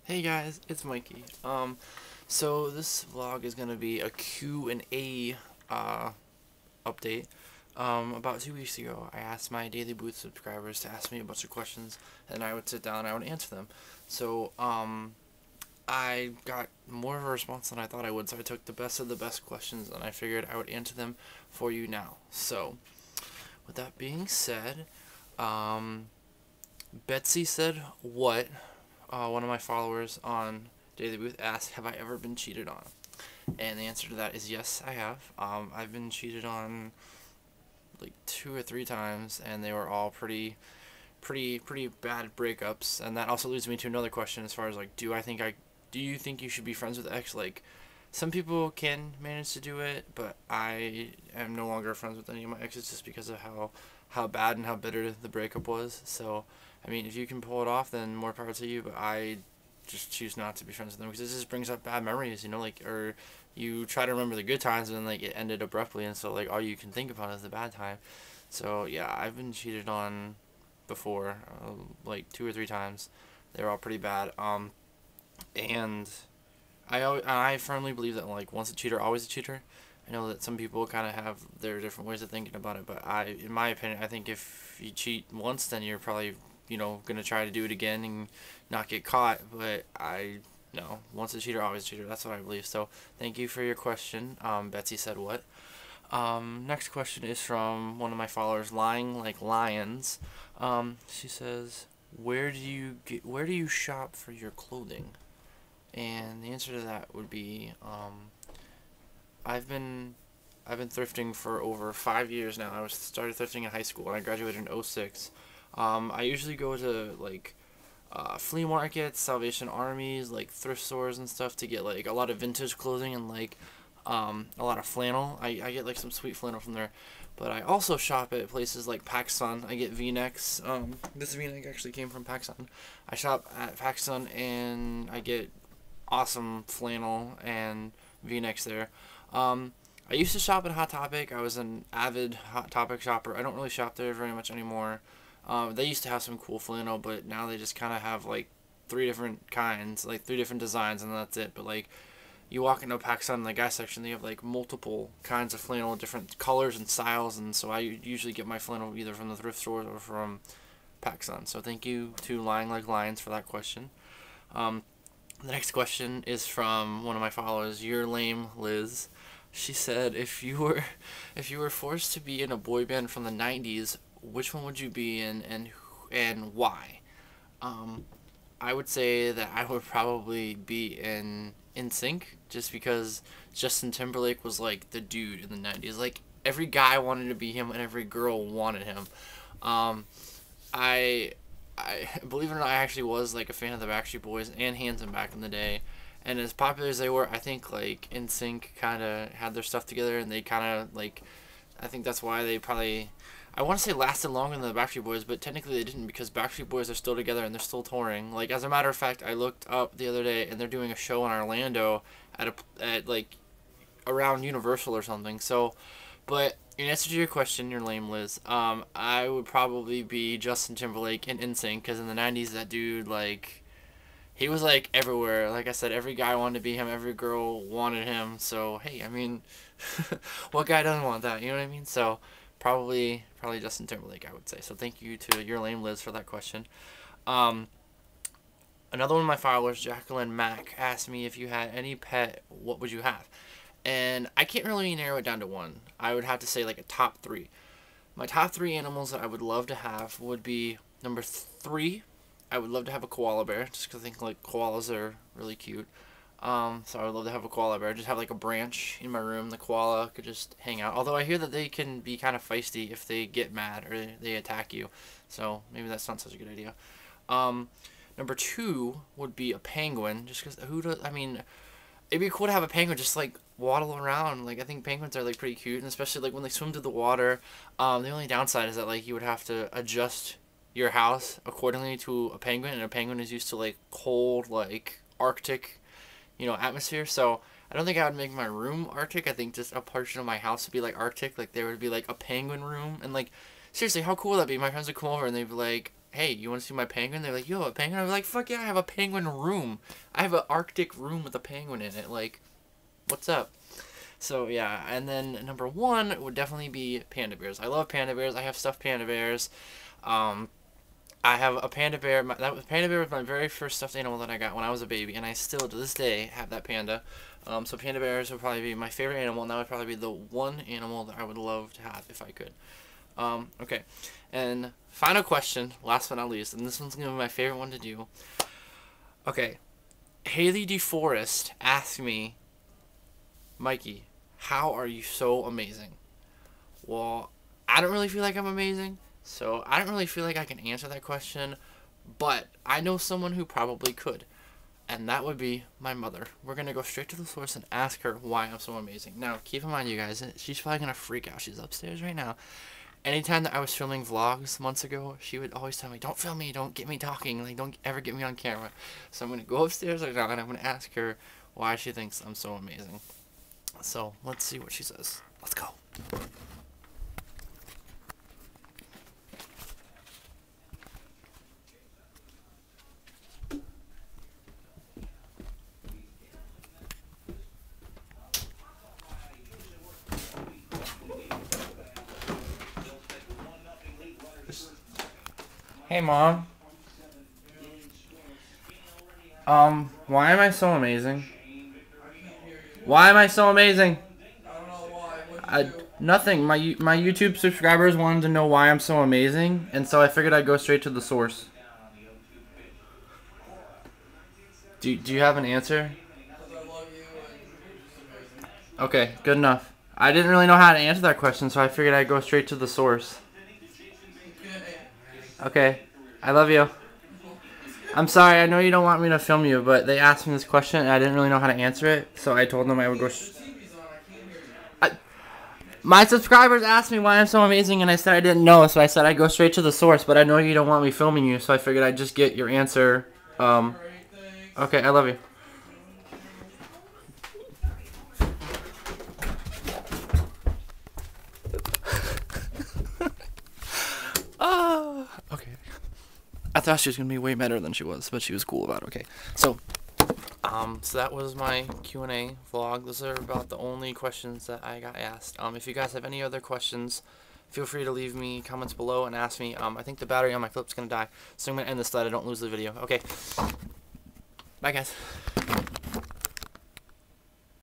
Hey guys, it's Mikey. So this vlog is gonna be a Q&A update. About 2 weeks ago, I asked my Daily Booth subscribers to ask me a bunch of questions, and I would sit down and I would answer them. So, I got more of a response than I thought I would, so I took the best of the best questions, and I figured I would answer them for you now. So, with that being said, Betsy said, what? One of my followers on Daily Booth asked, have I ever been cheated on? And the answer to that is yes, I have. I've been cheated on like 2 or 3 times, and they were all pretty bad breakups. And that also leads me to another question as far as like, do you think you should be friends with ex? Like, some people can manage to do it, but I am no longer friends with any of my exes just because of how bad and how bitter the breakup was. So, I mean, if you can pull it off, then more power to you, but I just choose not to be friends with them because it just brings up bad memories, like, or you try to remember the good times and then, like, it ended abruptly, and so, like, all you can think about is the bad time. So, yeah, I've been cheated on before, like, 2 or 3 times. They were all pretty bad, and I firmly believe that, like, once a cheater, always a cheater. I know that some people kind of have their different ways of thinking about it, but in my opinion, I think if you cheat once, then you're probably, gonna try to do it again and not get caught. But no, once a cheater, always a cheater. That's what I believe. So thank you for your question. Betsy said what? Next question is from one of my followers, Lying Like Lions. She says, where do you shop for your clothing? And the answer to that would be, I've been thrifting for over 5 years now. I started thrifting in high school and I graduated in '06. I usually go to like flea markets, Salvation Armies, like thrift stores and stuff to get like a lot of vintage clothing and like a lot of flannel. I get like some sweet flannel from there. But I also shop at places like PacSun. I get V-necks. This V-neck actually came from PacSun. I shop at PacSun and I get awesome flannel and V-necks there. I used to shop at Hot Topic. I was an avid Hot Topic shopper. I don't really shop there very much anymore. They used to have some cool flannel, but now they just kind of have like 3 different kinds, like 3 different designs, and that's it. But like, you walk into PacSun in the guy section, they have like multiple kinds of flannel, different colors and styles, and so I usually get my flannel either from the thrift stores or from PacSun. So thank you to Lying Like Lions for that question. The next question is from one of my followers, You're Lame Liz. She said, if you were forced to be in a boy band from the '90s, which one would you be in, and why? I would say that I would probably be in NSYNC, just because Justin Timberlake was like the dude in the '90s. Like, every guy wanted to be him and every girl wanted him. I believe it or not, I actually was like a fan of the Backstreet Boys and Hanson back in the day. And as popular as they were, I think like NSYNC kind of had their stuff together, and they kind of like, I think that's why they probably, I want to say, lasted longer than the Backstreet Boys, but technically they didn't, because Backstreet Boys are still together and they're still touring. Like, as a matter of fact, I looked up the other day and they're doing a show in Orlando at like around Universal or something. So, but in answer to your question, You're Lame Liz, I would probably be Justin Timberlake in NSYNC, because in the '90s that dude, like, he was like everywhere. Like I said, every guy wanted to be him, every girl wanted him. So hey, I mean, what guy doesn't want that? You know what I mean? So probably Justin Timberlake, I would say. So thank you to Your Lame Liz for that question. Another one of my followers, Jacqueline Mack, asked me, if you had any pet, what would you have? And I can't really narrow it down to one. I would have to say like a top 3. My top 3 animals that I would love to have would be, number 3, I would love to have a koala bear, just because I think like koalas are really cute. So I would love to have a koala bear. Just have like a branch in my room. The koala could just hang out. Although I hear that they can be kind of feisty if they get mad or they attack you. So maybe that's not such a good idea. Number 2 would be a penguin, just because I mean, it'd be cool to have a penguin just like waddle around. Like, I think penguins are like pretty cute, and especially like when they swim through the water. The only downside is that like you would have to adjust your house accordingly to a penguin, and a penguin is used to like cold, like Arctic, atmosphere. So I don't think I would make my room Arctic. I think just a portion of my house would be like Arctic. Like, there would be like a penguin room, and like, seriously, how cool would that be? My friends would come over and they'd be like, hey, you want to see my penguin? They're like, yo, a penguin? I'm like, fuck yeah, I have a penguin room. I have an Arctic room with a penguin in it. Like, what's up? So yeah, and then number one would definitely be panda bears. I love panda bears. I have stuffed panda bears. I have a panda bear. Panda bear was my very first stuffed animal that I got when I was a baby, and I still to this day have that panda. So panda bears would probably be my favorite animal, and that would probably be the one animal that I would love to have if I could. Okay, and final question, last but not least, and this one's gonna be my favorite one to do. Okay, Haley DeForest asked me, Mikey, how are you so amazing? Well, I don't really feel like I'm amazing, so I don't really feel like I can answer that question, but I know someone who probably could, and that would be my mother. We're going to go straight to the source and ask her why I'm so amazing. Now, keep in mind, you guys, she's probably going to freak out. She's upstairs right now. Anytime that I was filming vlogs months ago, she would always tell me, don't film me, don't get me talking, like, don't ever get me on camera. So I'm going to go upstairs right now, and I'm going to ask her why she thinks I'm so amazing. So, let's see what she says. Let's go. Hey, Mom. Why am I so amazing? Why am I so amazing? Nothing. My YouTube subscribers wanted to know why I'm so amazing, and so I figured I'd go straight to the source. Do you have an answer? Okay, good enough. I didn't really know how to answer that question, so I figured I'd go straight to the source. Okay, I love you. I'm sorry, I know you don't want me to film you, but they asked me this question and I didn't really know how to answer it, so I told them I would go... My subscribers asked me why I'm so amazing and I said I didn't know, so I said I'd go straight to the source, but I know you don't want me filming you, so I figured I'd just get your answer. Okay, I love you. Okay. I thought she was gonna be way better than she was, but she was cool about it. Okay, so that was my Q&A vlog. Those are about the only questions that I got asked. If you guys have any other questions, feel free to leave me comments below and ask me. I think the battery on my clip's gonna die, so I'm gonna end this so that I don't lose the video. Okay, bye guys.